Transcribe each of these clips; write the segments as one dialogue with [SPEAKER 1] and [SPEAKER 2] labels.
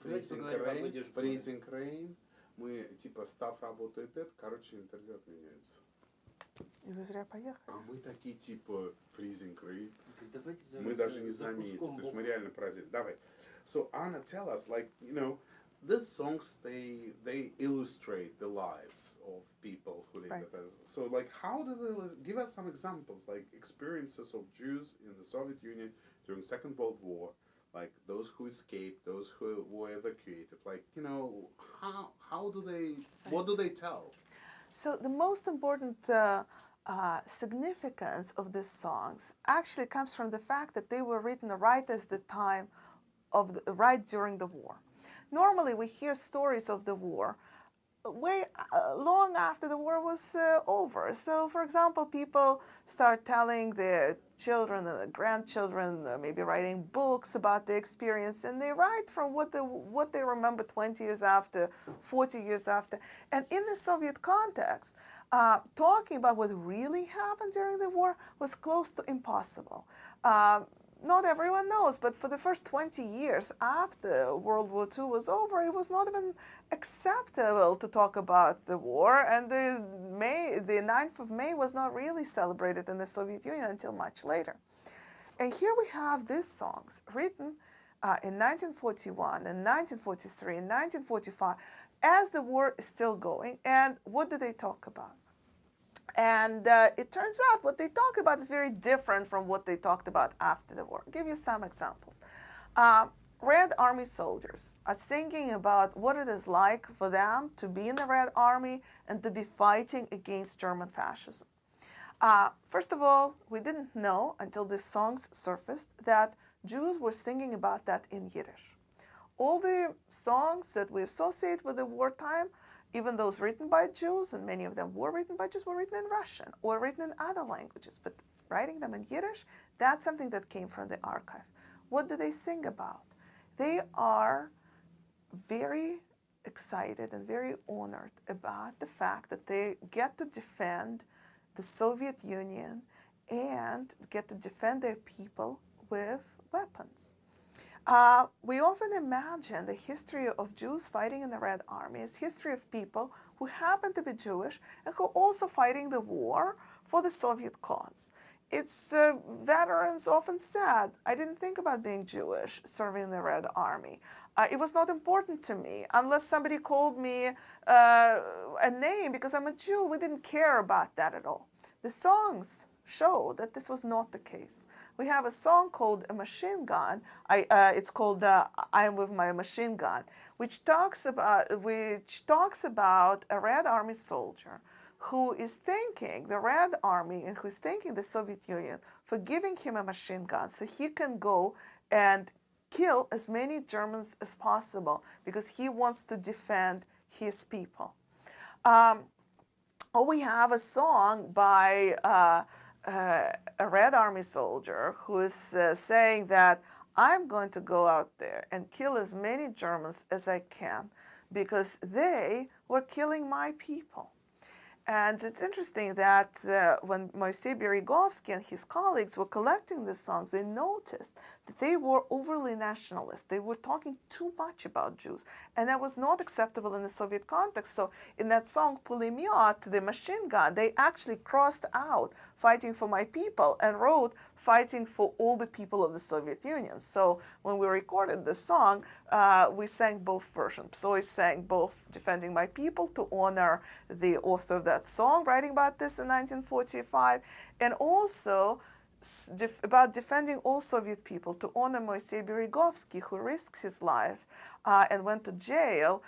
[SPEAKER 1] Freezing rain. Мы, типа, став работает это, короче, интервью отменяется.
[SPEAKER 2] И вы зря поехали.
[SPEAKER 1] А мы такие, типа, freezing rain. Мы даже не заметили. То есть мы реально поразили. Давай. So, Anna, tell us, like, you know, these songs, they illustrate the lives of people who live with us. So, like, how do they, give us some examples, like, experiences of Jews in the Soviet Union during Second World War, like those who escaped, those who were evacuated, like, you know, how do they, what do they tell?
[SPEAKER 2] So the most important significance of these songs actually comes from the fact that they were written right as the time of right during the war. Normally we hear stories of the war way long after the war was over. So, for example, people start telling their children and their grandchildren, maybe writing books about the experience, and they write from what they remember 20 years after, 40 years after. And in the Soviet context, talking about what really happened during the war was close to impossible. Not everyone knows, but for the first 20 years after World War II was over, it was not even acceptable to talk about the war, and the 9th of May was not really celebrated in the Soviet Union until much later. And here we have these songs written in 1941, in 1943, in 1945, as the war is still going, and what do they talk about? And it turns out what they talk about is very different from what they talked about after the war. I'll give you some examples. Red Army soldiers are singing about what it is like for them to be in the Red Army and to be fighting against German fascism. First of all, we didn't know until these songs surfaced that Jews were singing about that in Yiddish. All the songs that we associate with the wartime, even those written by Jews, and many of them were written by Jews, were written in Russian or written in other languages. But writing them in Yiddish, that's something that came from the archive. What do they sing about? They are very excited and very honored about the fact that they get to defend the Soviet Union and get to defend their people with weapons. We often imagine the history of Jews fighting in the Red Army as history of people who happen to be Jewish and who are also fighting the war for the Soviet cause. It's veterans often said, I didn't think about being Jewish serving in the Red Army. It was not important to me unless somebody called me a name because I'm a Jew. We didn't care about that at all. The songs show that this was not the case. We have a song called A Machine Gun. It's called I Am With My Machine Gun, which talks about a Red Army soldier who is thanking the Red Army and who is thanking the Soviet Union for giving him a machine gun so he can go and kill as many Germans as possible because he wants to defend his people. Or we have a song by a Red Army soldier who is saying that I'm going to go out there and kill as many Germans as I can because they were killing my people. And it's interesting that when Moisei Berigovsky and his colleagues were collecting these songs, they noticed that they were overly nationalist. They were talking too much about Jews, and that was not acceptable in the Soviet context. So in that song, Pulemyot, the machine gun, they actually crossed out fighting for my people and wrote fighting for all the people of the Soviet Union. So when we recorded the song, we sang both versions. So we sang both defending my people to honor the author of that song, writing about this in 1945, and also about defending all Soviet people to honor Moisei Berigovsky, who risked his life and went to jail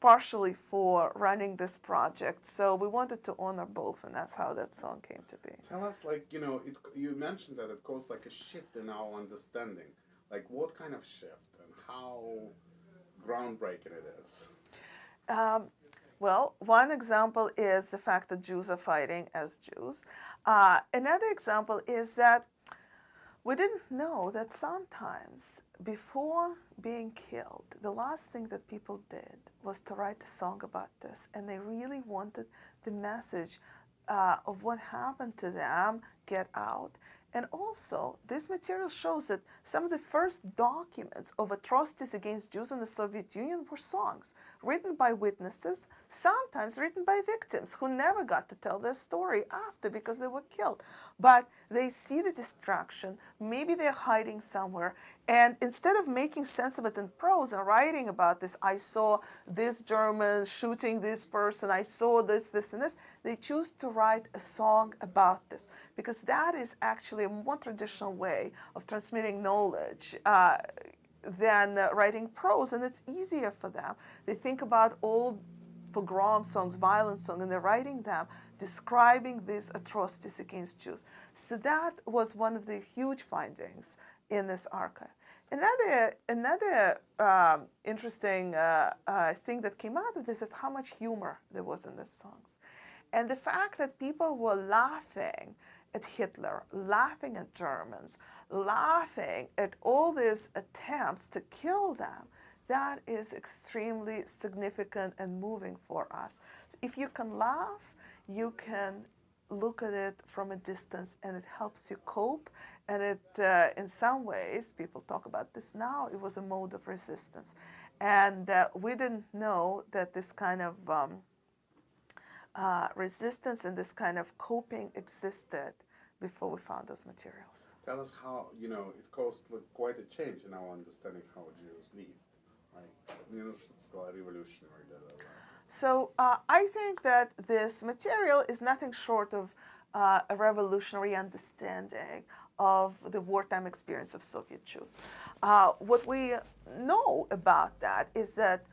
[SPEAKER 2] partially for running this project. So we wanted to honor both, and that's how that song came to be.
[SPEAKER 1] Tell us, like, you know, you mentioned that it caused like a shift in our understanding. Like, what kind of shift and how groundbreaking it is?
[SPEAKER 2] Well, one example is the fact that Jews are fighting as Jews. Another example is that we didn't know that sometimes before being killed, the last thing that people did was to write a song about this, and they really wanted the message of what happened to them get out. And also, this material shows that some of the first documents of atrocities against Jews in the Soviet Union were songs written by witnesses, sometimes written by victims who never got to tell their story after because they were killed. But they see the destruction, maybe they're hiding somewhere, and instead of making sense of it in prose and writing about this, I saw this German shooting this person, I saw this, this, and this, they choose to write a song about this because that is actually a more traditional way of transmitting knowledge than writing prose, and it's easier for them. They think about old pogrom songs, violent songs, and they're writing them, describing these atrocities against Jews. So that was one of the huge findings in this archive. Another interesting thing that came out of this is how much humor there was in these songs. And the fact that people were laughing at Hitler, laughing at Germans, laughing at all these attempts to kill them, that is extremely significant and moving for us. So if you can laugh, you can look at it from a distance, and it helps you cope. And it, in some ways, people talk about this now, it was a mode of resistance. And we didn't know that this kind of resistance and this kind of coping existed before we found those materials.
[SPEAKER 1] Tell us how, it caused quite a change in our understanding how Jews lived. Like, revolutionary.
[SPEAKER 2] So I think that this material is nothing short of a revolutionary understanding of the wartime experience of Soviet Jews. What we know about that is that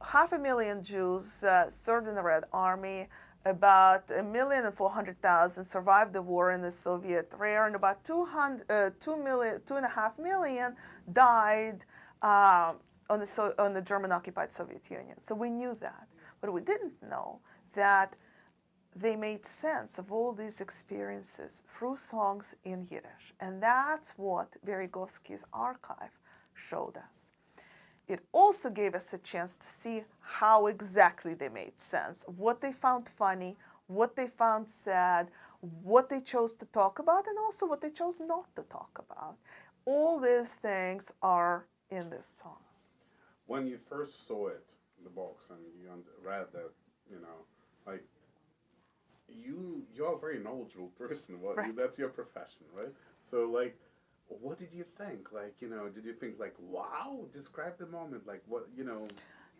[SPEAKER 2] 500,000 Jews served in the Red Army, about 1,400,000 survived the war in the Soviet rear, and about 2.5 million died on the German-occupied Soviet Union. So we knew that. But we didn't know that they made sense of all these experiences through songs in Yiddish. And that's what Beregovsky's archive showed us. It also gave us a chance to see how exactly they made sense, what they found funny, what they found sad, what they chose to talk about, and also what they chose not to talk about. All these things are in these songs.
[SPEAKER 1] When you first saw it, the box, and you read that, like, you're a very knowledgeable person.
[SPEAKER 2] Right.
[SPEAKER 1] That's your profession, right? So, like, what did you think? Like, did you think, like, wow, describe the moment, like, what,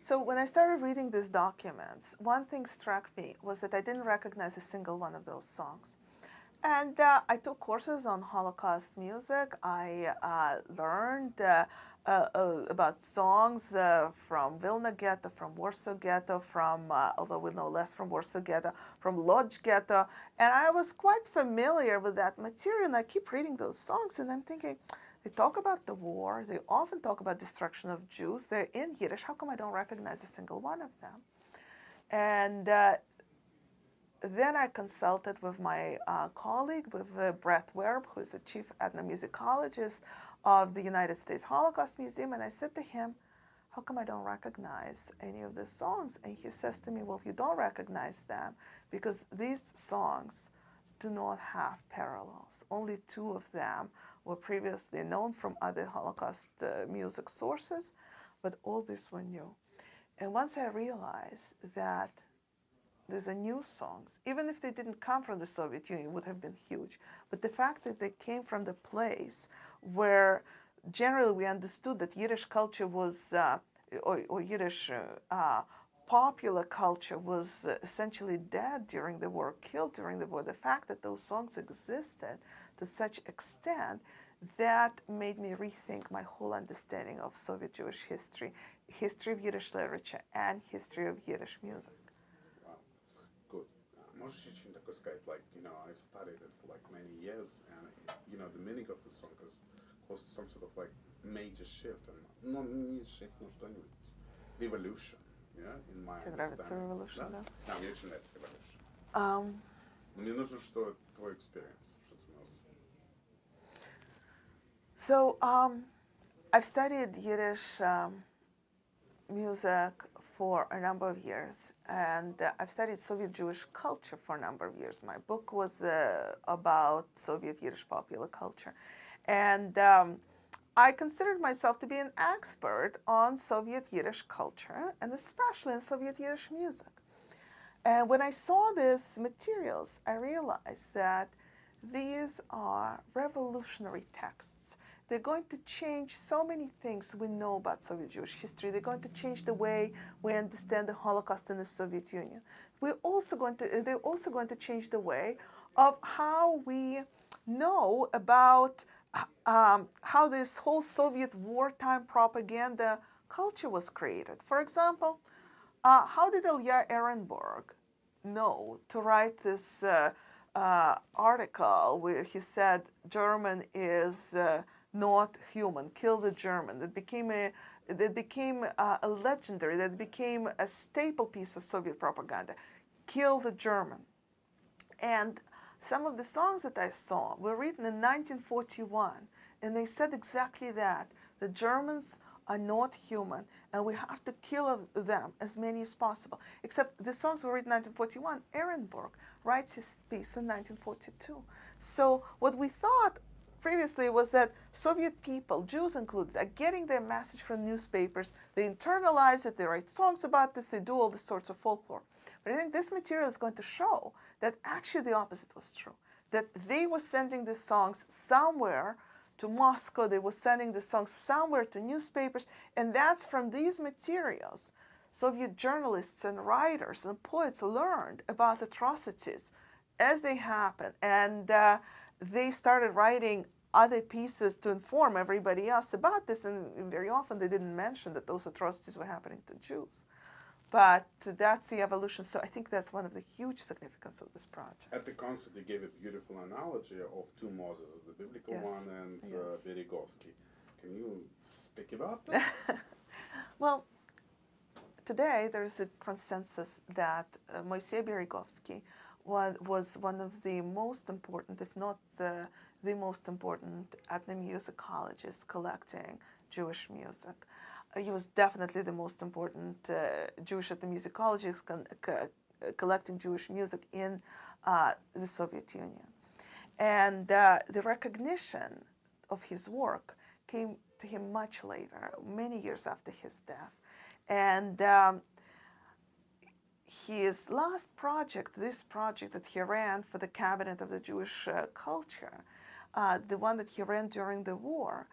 [SPEAKER 2] So when I started reading these documents, one thing struck me was that I didn't recognize a single one of those songs. And I took courses on Holocaust music. I learned about songs from Vilna Ghetto, from Warsaw Ghetto, from, although we know less from Warsaw Ghetto, from Lodz Ghetto. And I was quite familiar with that material. And I keep reading those songs, and I'm thinking, they talk about the war. They often talk about destruction of Jews. They're in Yiddish. How come I don't recognize a single one of them? And then I consulted with my colleague, with Brett Werb, who is the chief ethnomusicologist of the United States Holocaust Museum, and I said to him, how come I don't recognize any of these songs? And he says to me, well, you don't recognize them because these songs do not have parallels. Only 2 of them were previously known from other Holocaust music sources, but all these were new. And once I realized that these are new songs, even if they didn't come from the Soviet Union, it would have been huge. But the fact that they came from the place where generally we understood that Yiddish culture was, or Yiddish popular culture was essentially dead during the war, killed during the war, the fact that those songs existed to such extent, that made me rethink my whole understanding of Soviet Jewish history, history of Yiddish literature, and history of Yiddish music.
[SPEAKER 1] Можешь очень такое сказать, like, I've studied it for like many years, and the meaning of the song has caused some sort of like major shift, and не shift, но что-нибудь, revolution, yeah, in my
[SPEAKER 2] Тебе нравится
[SPEAKER 1] understanding.
[SPEAKER 2] revolution, да?
[SPEAKER 1] Да, мне очень нравится revolution. Мне нужно, что твой experience, что ты у нас.
[SPEAKER 2] So I've studied Yiddish music for a number of years, and I've studied Soviet Jewish culture for a number of years. My book was about Soviet Yiddish popular culture, and I considered myself to be an expert on Soviet Yiddish culture, and especially in Soviet Yiddish music. And when I saw these materials, I realized that these are revolutionary texts. They're going to change so many things we know about Soviet Jewish history. They're going to change the way we understand the Holocaust in the Soviet Union. They're also going to change the way of how we know about how this whole Soviet wartime propaganda culture was created. For example, how did Ilya Ehrenburg know to write this article where he said German is not human, kill the German? That became a legendary, that became a staple piece of Soviet propaganda. Kill the German. And some of the songs that I saw were written in 1941, and they said exactly that. The Germans are not human, and we have to kill them, as many as possible. Except the songs were written in 1941. Ehrenburg writes his piece in 1942. So what we thought previously was that Soviet people, Jews included, are getting their message from newspapers. They internalize it, they write songs about this, they do all this sorts of folklore. But I think this material is going to show that actually the opposite was true, that they were sending the songs somewhere to Moscow, they were sending the songs somewhere to newspapers, and that's from these materials Soviet journalists and writers and poets learned about atrocities as they happened, and they started writing other pieces to inform everybody else about this, and very often they didn't mention that those atrocities were happening to Jews. But that's the evolution. So I think that's one of the huge significance of this project.
[SPEAKER 1] At the concert, you gave a beautiful analogy of two Moses, the biblical one and Berezovsky. Can you speak about this?
[SPEAKER 2] Well, today there's a consensus that Moisei Berezovsky was one of the most important, if not the most important, ethnomusicologists collecting Jewish music. He was definitely the most important Jewish ethnomusicologist collecting Jewish music in the Soviet Union. And the recognition of his work came to him much later, many years after his death. And his last project, this project that he ran for the Cabinet of the Jewish Culture, the one that he ran during the war,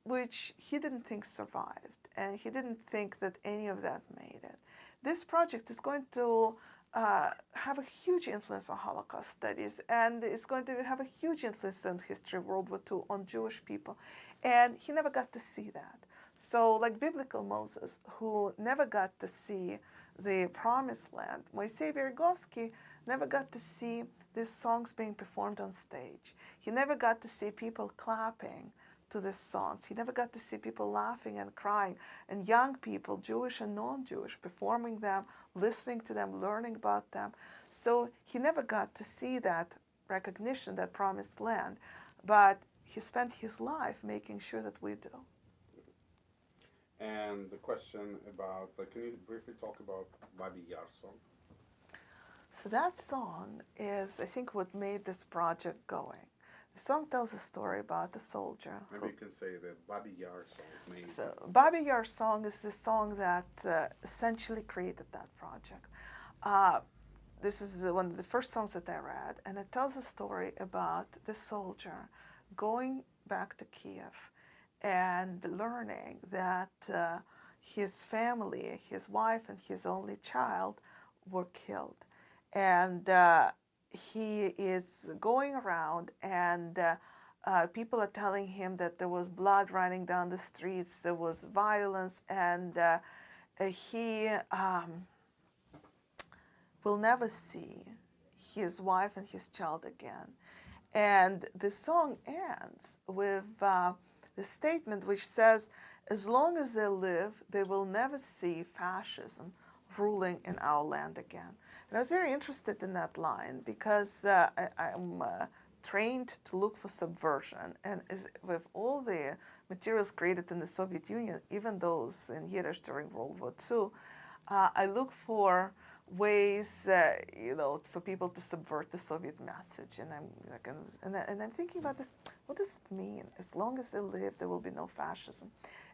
[SPEAKER 2] which he didn't think survived, and he didn't think that any of that made it. This project is going to have a huge influence on Holocaust studies, and it's going to have a huge influence on history of World War II, on Jewish people, and he never got to see that. So like biblical Moses, who never got to see the Promised Land, Moisei Berezovsky never got to see these songs being performed on stage. He never got to see people clapping to these songs. He never got to see people laughing and crying, and young people, Jewish and non-Jewish, performing them, listening to them, learning about them. So he never got to see that recognition, that Promised Land, but he spent his life making sure that we do.
[SPEAKER 1] And the question about, can you briefly talk about Babi Yar song?
[SPEAKER 2] So that song is, I think, what made this project going. The song tells a story about a soldier.
[SPEAKER 1] Maybe you can say that Babi Yar song made.
[SPEAKER 2] So Babi Yar song is the song that essentially created that project. This is one of the first songs that I read, and it tells a story about the soldier going back to Kiev and learning that his family, his wife and his only child were killed. And he is going around, and people are telling him that there was blood running down the streets, there was violence, and he will never see his wife and his child again. And the song ends with the statement which says, as long as they live, they will never see fascism ruling in our land again. And I was very interested in that line because I'm trained to look for subversion. And with all the materials created in the Soviet Union, even those in Yiddish during World War II, I look for ways, for people to subvert the Soviet message. And I'm like, and I'm thinking about this. What does it mean? As long as they live, there will be no fascism.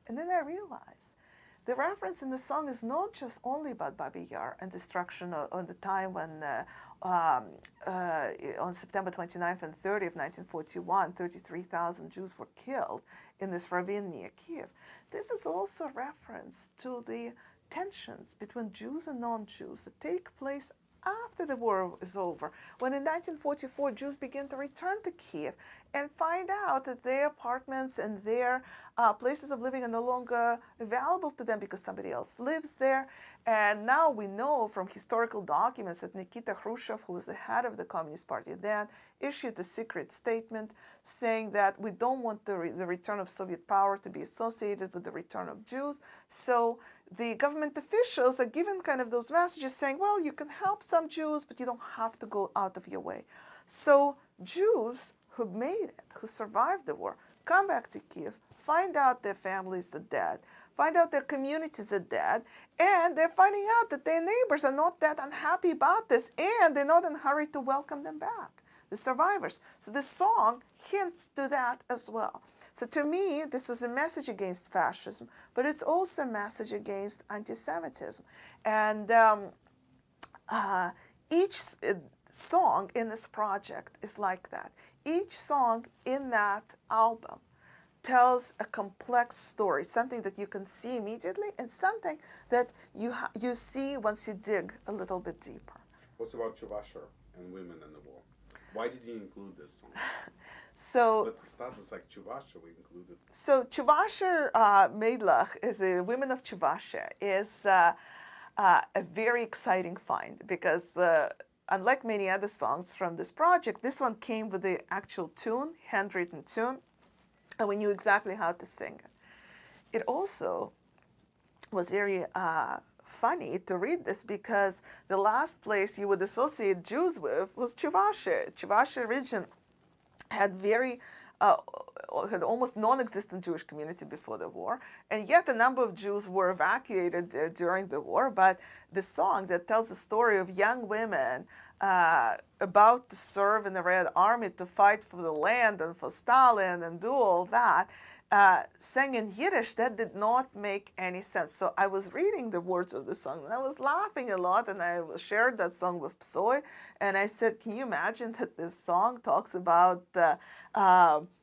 [SPEAKER 2] And then I realize the reference in the song is not just only about Babi Yar and destruction on the time when, on September 29th and 30th, 1941, 33,000 Jews were killed in this ravine near Kiev. This is also a reference to the tensions between Jews and non-Jews that take place after the war is over, when in 1944 Jews begin to return to Kiev and find out that their apartments and their places of living are no longer available to them because somebody else lives there. And now we know from historical documents that Nikita Khrushchev, who was the head of the Communist Party then, issued a secret statement saying that we don't want the return of Soviet power to be associated with the return of Jews. So the government officials are given kind of those messages saying, well, you can help some Jews, but you don't have to go out of your way. So Jews who made it, who survived the war, come back to Kiev, find out their families are dead, find out their communities are dead, and they're finding out that their neighbors are not that unhappy about this, and they're not in a hurry to welcome them back, the survivors. So this song hints to that as well. So to me, this is a message against fascism, but it's also a message against anti-Semitism. And each song in this project is like that. Each song in that album tells a complex story, something that you can see immediately and something that you see once you dig a little bit deeper.
[SPEAKER 1] What's about Chuvasher and women in the war? Why did you include this song?
[SPEAKER 2] So,
[SPEAKER 1] but the status like Chuvasher we included.
[SPEAKER 2] So Chuvasher Meidlach is the women of Chuvasher is a very exciting find because unlike many other songs from this project, this one came with the actual tune, handwritten tune, and we knew exactly how to sing it. It also was very funny to read this because the last place you would associate Jews with was Chuvasher. Chuvasher region had had almost non-existent Jewish community before the war, and yet a number of Jews were evacuated during the war. But the song that tells the story of young women about to serve in the Red Army to fight for the land and for Stalin and do all that, sang in Yiddish, that did not make any sense. So I was reading the words of the song, and I was laughing a lot, and I shared that song with Psoy, and I said, can you imagine that this song talks about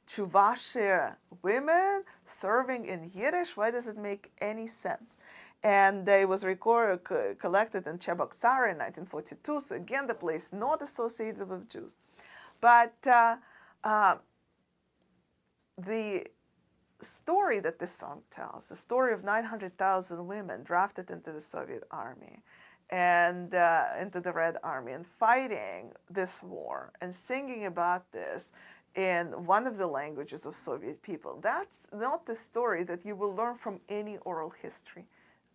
[SPEAKER 2] Chuvasher women serving in Yiddish? Why does it make any sense? And it was collected in Cheboksara in 1942, so again, the place not associated with Jews. But the story that this song tells, the story of 900,000 women drafted into the Soviet army and into the Red Army and fighting this war and singing about this in one of the languages of Soviet people, that's not the story that you will learn from any oral history.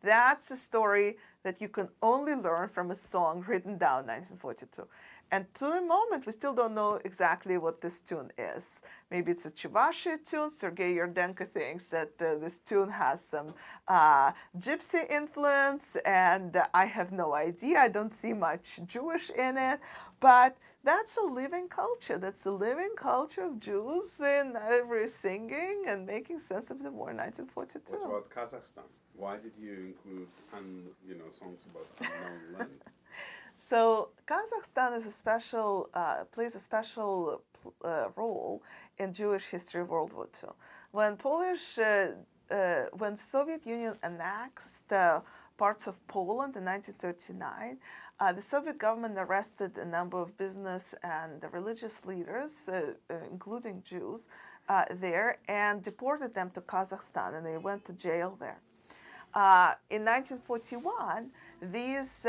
[SPEAKER 2] That's a story that you can only learn from a song written down in 1942. And to the moment, we still don't know exactly what this tune is. Maybe it's a Chuvasher tune. Sergei Yordenko thinks that this tune has some gypsy influence, and I have no idea. I don't see much Jewish in it. But that's a living culture. That's a living culture of Jews in every singing and making sense of the war in 1942.
[SPEAKER 1] What about Kazakhstan? Why did you include songs about unknown land?
[SPEAKER 2] So Kazakhstan is plays a special role in Jewish history of World War II. When Soviet Union annexed parts of Poland in 1939, the Soviet government arrested a number of business and religious leaders, including Jews, there, and deported them to Kazakhstan, and they went to jail there. In 1941, these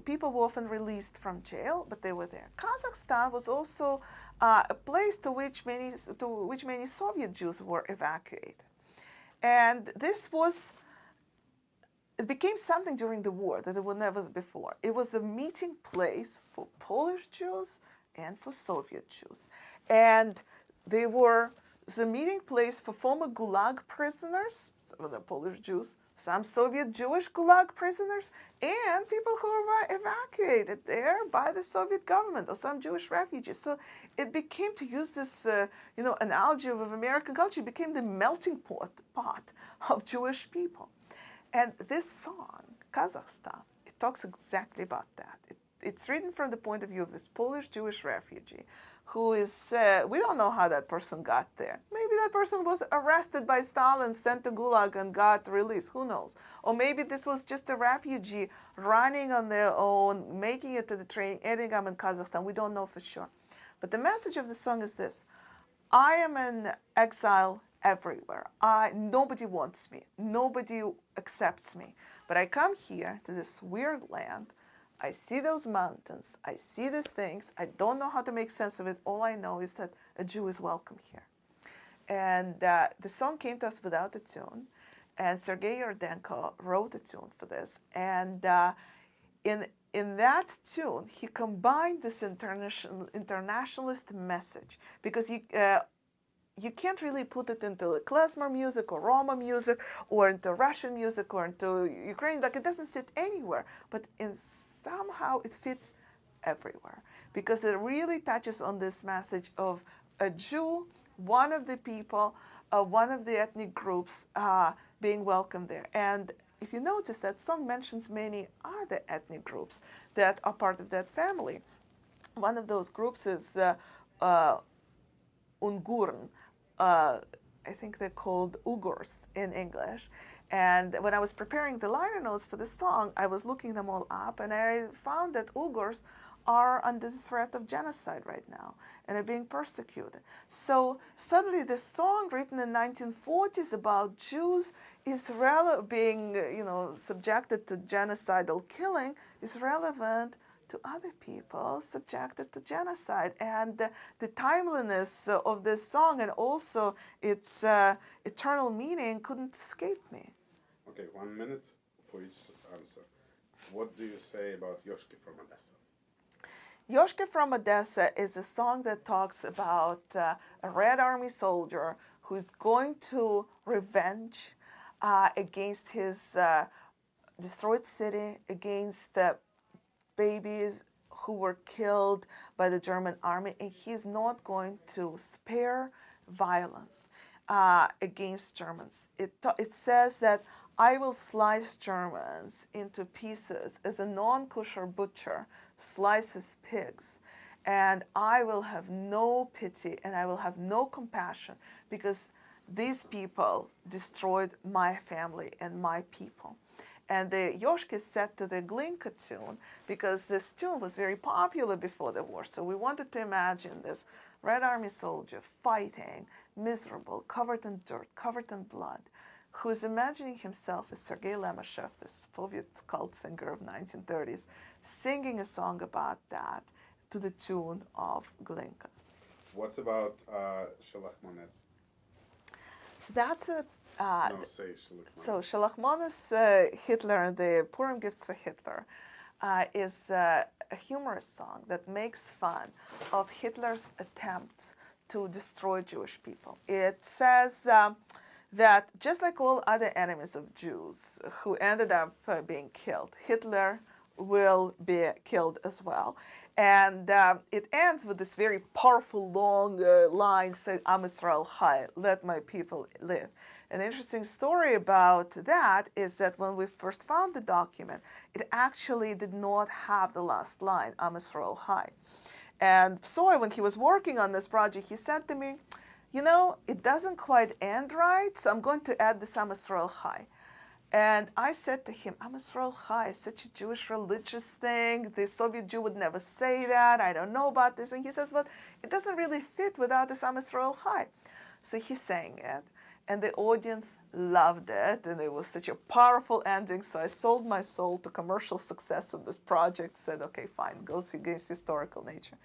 [SPEAKER 2] people were often released from jail, but they were there. Kazakhstan was also a place to which many Soviet Jews were evacuated. And it became something during the war that it was never before. It was a meeting place for Polish Jews and for Soviet Jews. And they were the meeting place for former Gulag prisoners, some of the Polish Jews, some Soviet Jewish Gulag prisoners, and people who were evacuated there by the Soviet government, or some Jewish refugees. So it became, to use this analogy of American culture, it became the melting pot of Jewish people. And this song, Kazakhstan, it talks exactly about that. It's written from the point of view of this Polish Jewish refugee who is, we don't know how that person got there. Maybe that person was arrested by Stalin, sent to Gulag, and got released. Who knows? Or maybe this was just a refugee running on their own, making it to the train, ending up in Kazakhstan. We don't know for sure. But the message of the song is this: I am in exile everywhere. Nobody wants me. Nobody accepts me. But I come here to this weird land. I see those mountains. I see these things. I don't know how to make sense of it. All I know is that a Jew is welcome here. And the song came to us without a tune. And Sergei Yardenko wrote a tune for this. And in that tune, he combined this internationalist message, because you can't really put it into klezmer music or Roma music or into Russian music or into Ukrainian. Like, it doesn't fit anywhere, but somehow it fits everywhere, because it really touches on this message of a Jew, one of the people, one of the ethnic groups being welcome there. And if you notice, that song mentions many other ethnic groups that are part of that family. One of those groups is Ungurn. I think they're called Uyghurs in English. And when I was preparing the liner notes for the song, I was looking them all up, and I found that Uyghurs are under the threat of genocide right now and are being persecuted. So suddenly this song written in 1940s about Jews is being subjected to genocidal killing is relevant to other people subjected to genocide. And the timeliness of this song and also its eternal meaning couldn't escape me.
[SPEAKER 1] Okay, 1 minute for each answer. What do you say about Yoshki from Odessa?
[SPEAKER 2] Yoshki from Odessa is a song that talks about a Red Army soldier who's going to revenge against his destroyed city, against the babies who were killed by the German army, and he's not going to spare violence against Germans. It says that I will slice Germans into pieces as a non-kosher butcher slices pigs, and I will have no pity and I will have no compassion, because these people destroyed my family and my people. And the Yoshki is set to the Glinka tune, because this tune was very popular before the war. So we wanted to imagine this Red Army soldier fighting, miserable, covered in dirt, covered in blood, who is imagining himself as Sergei Lemeshev, this Soviet cult singer of 1930s, singing a song about that to the tune of Glinka.
[SPEAKER 1] What's about Shalachmones?
[SPEAKER 2] So that's a
[SPEAKER 1] No, say Shalachmones.
[SPEAKER 2] So Shalachmones, Hitler, the Purim Gifts for Hitler, is a humorous song that makes fun of Hitler's attempts to destroy Jewish people. It says that just like all other enemies of Jews who ended up being killed, Hitler will be killed as well. And it ends with this very powerful, long line saying, Am Yisrael Chai, let my people live. An interesting story about that is that when we first found the document, it actually did not have the last line, Am Yisrael Chai. And Psoy, when he was working on this project, he said to me, it doesn't quite end right, so I'm going to add this Am Yisrael Chai. And I said to him, Am Yisrael Chai is such a Jewish religious thing. The Soviet Jew would never say that. I don't know about this. And he says, well, it doesn't really fit without this Am Yisrael Chai. So he sang it, and the audience loved it, and it was such a powerful ending. So I sold my soul to commercial success of this project, said, okay, fine, goes against historical nature.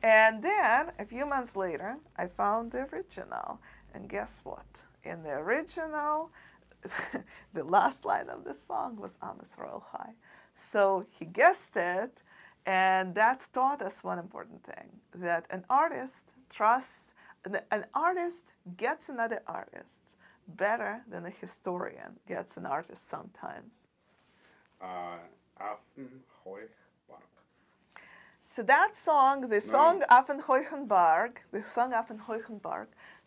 [SPEAKER 2] And then, a few months later, I found the original. And guess what? In the original, the last line of the song was Am Yisrael Chai. So he guessed it, and that taught us one important thing, that an artist trusts An artist gets another artist better than a historian gets an artist sometimes.
[SPEAKER 1] Affenheuchbarg.
[SPEAKER 2] So that song, the song Affenheuchenbarg,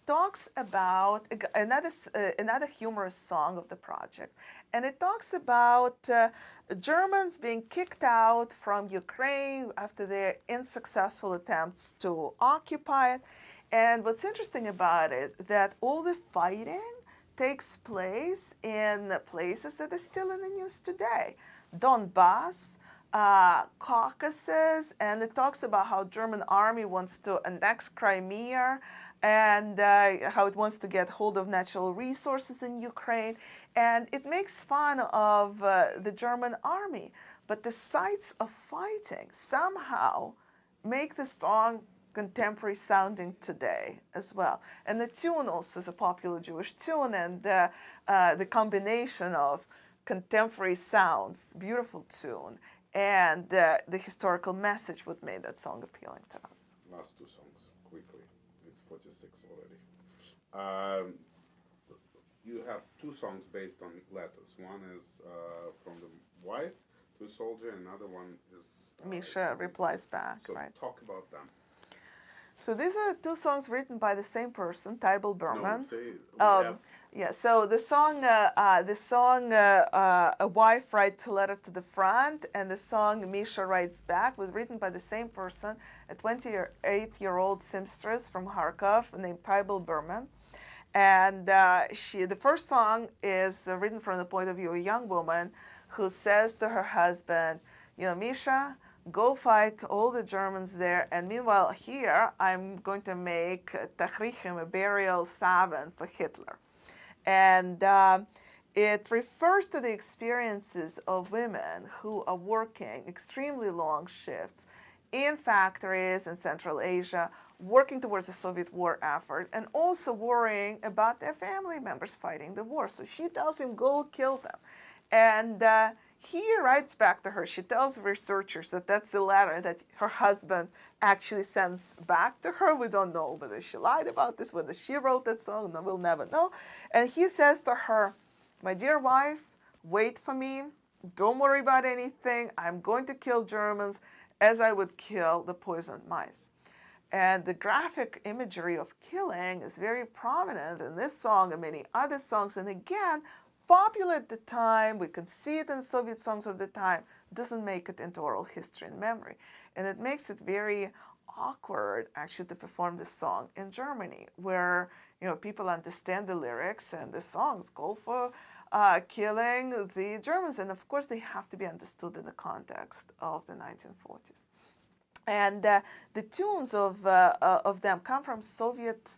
[SPEAKER 2] talks about another humorous song of the project. And it talks about Germans being kicked out from Ukraine after their unsuccessful attempts to occupy it. And what's interesting about it, that all the fighting takes place in places that are still in the news today. Donbass, Caucasus, and it talks about how German army wants to annex Crimea and how it wants to get hold of natural resources in Ukraine. And it makes fun of the German army. But the sites of fighting somehow make the song contemporary sounding today as well. And the tune also is a popular Jewish tune, and the combination of contemporary sounds, beautiful tune, and the historical message would make that song appealing to us.
[SPEAKER 1] Last two songs, quickly. It's 46 already. You have two songs based on letters. One is from the wife to a soldier, and another one is...
[SPEAKER 2] Misha replies back,
[SPEAKER 1] so
[SPEAKER 2] right?
[SPEAKER 1] talk about them.
[SPEAKER 2] So these are two songs written by the same person, Tybal Berman. Yeah, so the song A Wife Writes a Letter to the Front, and the song Misha Writes Back was written by the same person, a 28-year-old seamstress from Kharkov named Tybal Berman. And the first song is written from the point of view of a young woman who says to her husband, you know, Misha, go fight all the Germans there, and meanwhile here I'm going to make Tachrichim, a burial salve for Hitler. And it refers to the experiences of women who are working extremely long shifts in factories in Central Asia, working towards the Soviet war effort, and also worrying about their family members fighting the war. So she tells him, go kill them. And he writes back to her. She tells researchers that that's the letter that her husband actually sends back to her. We don't know whether she lied about this, whether she wrote that song. No, we'll never know. And he says to her, my dear wife, wait for me. Don't worry about anything. I'm going to kill Germans as I would kill the poisoned mice. And the graphic imagery of killing is very prominent in this song and many other songs. And again, popular at the time, we can see it in Soviet songs of the time, doesn't make it into oral history and memory. And it makes it very awkward, actually, to perform this song in Germany, where, you know, people understand the lyrics and the songs call for killing the Germans. And of course, they have to be understood in the context of the 1940s. And the tunes of them come from Soviet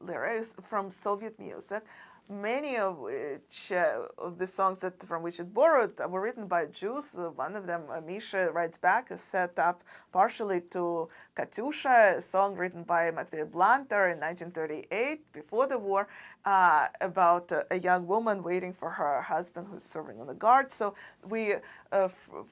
[SPEAKER 2] lyrics, from Soviet music. Many of which of the songs from which it borrowed were written by Jews. One of them, Misha Writes Back, is set up partially to Katyusha, a song written by Matvey Blanter in 1938, before the war, about a young woman waiting for her husband who's serving on the guard. So we,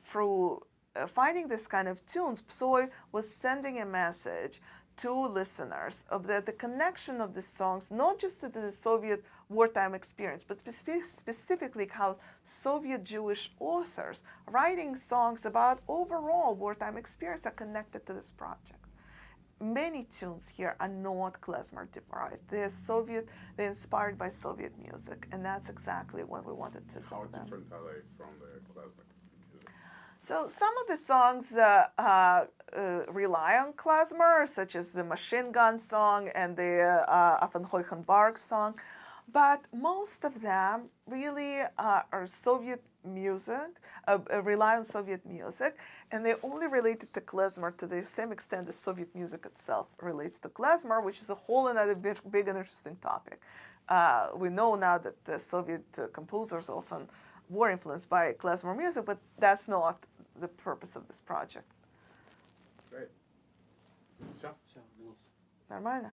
[SPEAKER 2] through finding this kind of tunes, Psoy was sending a message to listeners of the connection of the songs, not just to the Soviet wartime experience, but specifically how Soviet Jewish authors writing songs about overall wartime experience are connected to this project. Many tunes here are not klezmer derived. They're inspired by Soviet music, and that's exactly what we wanted to do.
[SPEAKER 1] How different are they from the klezmer?
[SPEAKER 2] So some of the songs rely on klezmer, such as the Machine Gun song and the Affenheuchenbarg song, but most of them really are Soviet music, rely on Soviet music, and they're only related to klezmer to the same extent as Soviet music itself relates to klezmer, which is a whole another big and interesting topic. We know now that the Soviet composers often were influenced by klezmer music, but that's not the purpose of this project.
[SPEAKER 1] Great.
[SPEAKER 2] Нормально?